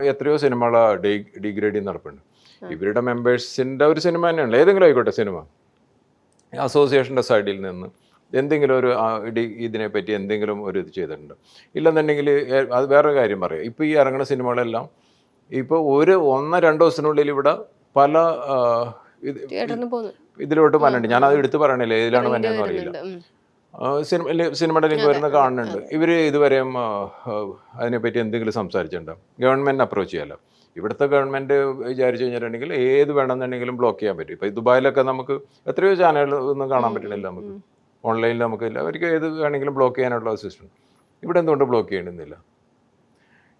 എത്രയോ സിനിമകൾ ഡീഗ്രേഡിങ് നടപ്പുണ്ട്. ഇവരുടെ മെമ്പേഴ്സിൻ്റെ ഒരു സിനിമ തന്നെയാണ്, ഏതെങ്കിലും ആയിക്കോട്ടെ സിനിമ, അസോസിയേഷൻ്റെ സൈഡിൽ നിന്ന് എന്തെങ്കിലും ഒരു ഇതിനെപ്പറ്റി എന്തെങ്കിലും ഒരു ഇത് ചെയ്തിട്ടുണ്ട്. ഇല്ലെന്നുണ്ടെങ്കിൽ അത് വേറൊരു കാര്യം പറയാം. ഇപ്പോൾ ഈ ഇറങ്ങുന്ന സിനിമകളെല്ലാം ഇപ്പോൾ 1-2 ദിവസത്തിനുള്ളിൽ ഇവിടെ പല ഇതിലോട്ട് വന്നിട്ടുണ്ട്. ഞാനത് എടുത്ത് പറയണില്ല, ഏതിലാണ് വന്നതെന്ന് അറിയില്ല. സിനിമയുടെ ലിങ്ക് വരുന്ന കാണുന്നുണ്ട്. ഇവർ ഇതുവരെയും അതിനെപ്പറ്റി എന്തെങ്കിലും സംസാരിച്ചിട്ടുണ്ടാവും. ഗവൺമെൻറ് അപ്രോച്ച് ചെയ്യാമല്ലോ. ഇവിടുത്തെ ഗവൺമെൻറ് വിചാരിച്ചു കഴിഞ്ഞിട്ടുണ്ടെങ്കിൽ ഏത് വേണമെന്നുണ്ടെങ്കിലും ബ്ലോക്ക് ചെയ്യാൻ പറ്റും. ഇപ്പോൾ ദുബായിലൊക്കെ നമുക്ക് എത്രയോ ചാനലുകൾ ഒന്നും കാണാൻ പറ്റണില്ല, നമുക്ക് ഓൺലൈനിൽ നമുക്കില്ല. അവർക്ക് ഏത് വേണമെങ്കിലും ബ്ലോക്ക് ചെയ്യാനുള്ള സിസ്റ്റം. ഇവിടെ എന്തുകൊണ്ട് ബ്ലോക്ക് ചെയ്യണമെന്നില്ല?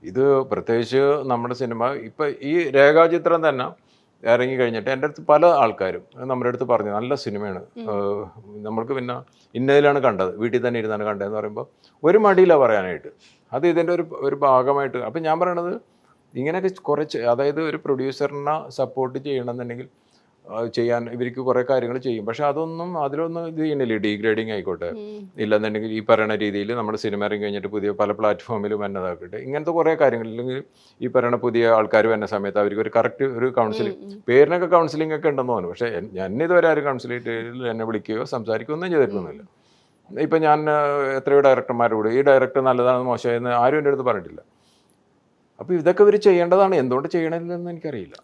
ഇത് പ്രത്യേകിച്ച് നമ്മുടെ സിനിമ ഇപ്പം ഈ രേഖാചിത്രം തന്നെ ഇറങ്ങി കഴിഞ്ഞിട്ട് എൻ്റെ അടുത്ത് പല ആൾക്കാരും നമ്മുടെ അടുത്ത് പറഞ്ഞു നല്ല സിനിമയാണ്, നമ്മൾക്ക് പിന്നെ ഇന്നതിലാണ് കണ്ടത്, വീട്ടിൽ തന്നെ ഇരുന്നാണ് കണ്ടതെന്ന് പറയുമ്പോൾ ഒരു മടിയില്ല പറയാനായിട്ട്. അത് ഇതിൻ്റെ ഒരു ഭാഗമായിട്ട്. അപ്പം ഞാൻ പറയണത് ഇങ്ങനെയൊക്കെ കുറച്ച്, അതായത് ഒരു പ്രൊഡ്യൂസറിനെ സപ്പോർട്ട് ചെയ്യണമെന്നുണ്ടെങ്കിൽ ചെയ്യാൻ ഇവർക്ക് കുറേ കാര്യങ്ങൾ ചെയ്യും. പക്ഷെ അതിലൊന്നും ഇത് ചെയ്യുന്നില്ല. ഡീഗ്രേഡിങ് ആയിക്കോട്ടെ, ഇല്ലെന്നുണ്ടെങ്കിൽ ഈ പറയുന്ന രീതിയിൽ നമ്മുടെ സിനിമ ഇറങ്ങി കഴിഞ്ഞിട്ട് പുതിയ പല പ്ലാറ്റ്ഫോമിലും വന്നതാക്കട്ടെ, ഇങ്ങനത്തെ കുറേ കാര്യങ്ങൾ. ഇല്ലെങ്കിൽ ഈ പറയുന്ന പുതിയ ആൾക്കാർ വരുന്ന സമയത്ത് അവർക്ക് ഒരു കറക്റ്റ് ഒരു കൗൺസിലിംഗ്, പേരിനൊക്കെ കൗൺസിലിംഗ് ഒക്കെ ഉണ്ടെന്ന് തോന്നുന്നു. പക്ഷേ ഇതുവരെ ആരും കൗൺസിലിംഗ് എന്നെ വിളിക്കുകയോ സംസാരിക്കുകയോ ഒന്നും ചെയ്തിട്ടൊന്നുമില്ല. ഇപ്പം ഞാൻ എത്രയോ ഡയറക്ടർമാരോട് ഈ ഡയറക്ടർ നല്ലതാണെന്ന് മോശമായെന്ന് ആരും എൻ്റെ അടുത്ത് പറഞ്ഞിട്ടില്ല. അപ്പോൾ ഇതൊക്കെ ഇവർ ചെയ്യേണ്ടതാണ്. എന്തുകൊണ്ട് ചെയ്യണമെന്ന് എനിക്കറിയില്ല.